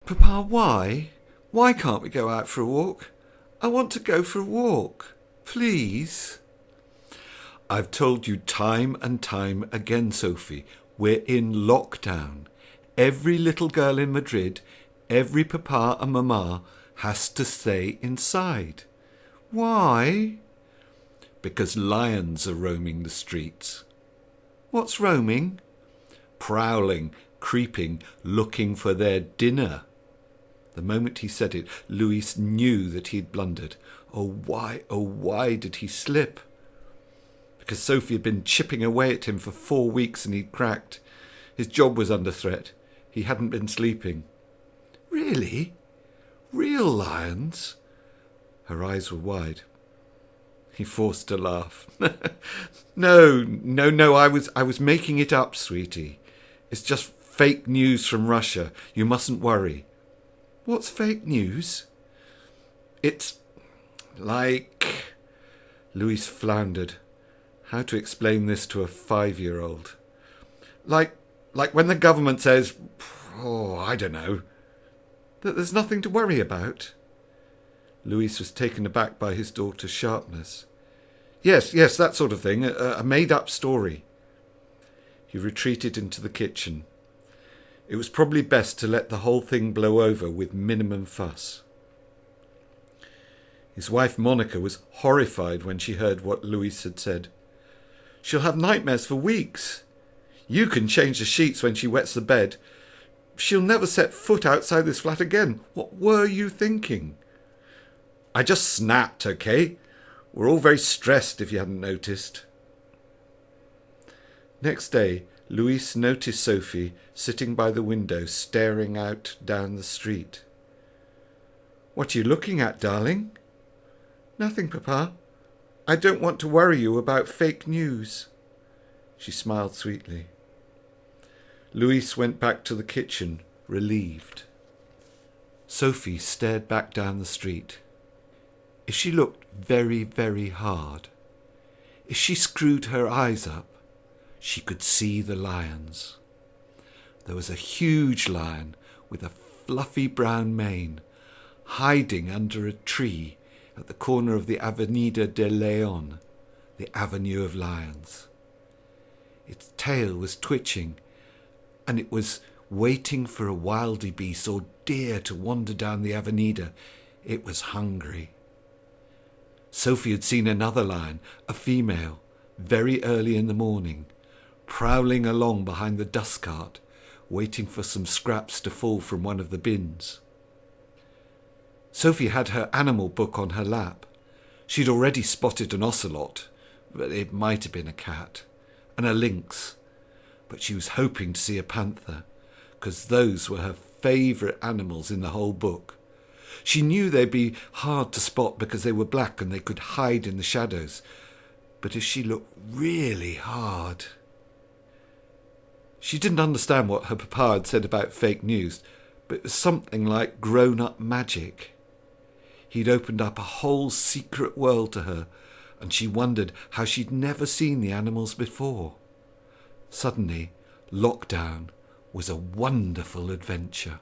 Papa, why? Why can't we go out for a walk? I want to go for a walk. Please. I've told you time and time again, Sophie, we're in lockdown. Every little girl in Madrid, every papa and mama has to stay inside. Why? Because lions are roaming the streets. What's roaming? Prowling, creeping, looking for their dinner. The moment he said it, Louis knew that he'd blundered. Oh, why did he slip? Because Sophie had been chipping away at him for 4 weeks and he'd cracked. His job was under threat. He hadn't been sleeping. Really? Real lions? Her eyes were wide. He forced a laugh. No, I was making it up, sweetie. It's just fake news from Russia. You mustn't worry. What's fake news? It's like... Louis floundered. How to explain this to a 5-year-old? Like when the government says, I don't know, that there's nothing to worry about. Louis was taken aback by his daughter's sharpness. Yes, that sort of thing, a made-up story. He retreated into the kitchen. It was probably best to let the whole thing blow over with minimum fuss. His wife Monica was horrified when she heard what Louis had said. She'll have nightmares for weeks. You can change the sheets when she wets the bed. She'll never set foot outside this flat again. What were you thinking? I just snapped, okay? We're all very stressed, if you hadn't noticed. Next day, Louis noticed Sophie sitting by the window, staring out down the street. What are you looking at, darling? Nothing, Papa. I don't want to worry you about fake news. She smiled sweetly. Louis went back to the kitchen, relieved. Sophie stared back down the street. If she looked very, very hard, if she screwed her eyes up, she could see the lions. There was a huge lion with a fluffy brown mane, hiding under a tree at the corner of the Avenida de Leon, the Avenue of Lions. Its tail was twitching, and it was waiting for a wildebeest or deer to wander down the Avenida. It was hungry. Sophie had seen another lion, a female, very early in the morning, prowling along behind the dust cart, waiting for some scraps to fall from one of the bins. Sophie had her animal book on her lap. She'd already spotted an ocelot, but it might have been a cat, and a lynx, but she was hoping to see a panther, because those were her favourite animals in the whole book. She knew they'd be hard to spot because they were black and they could hide in the shadows, but if she looked really hard... She didn't understand what her papa had said about fake news, but it was something like grown-up magic. He'd opened up a whole secret world to her, and she wondered how she'd never seen the animals before. Suddenly, lockdown was a wonderful adventure.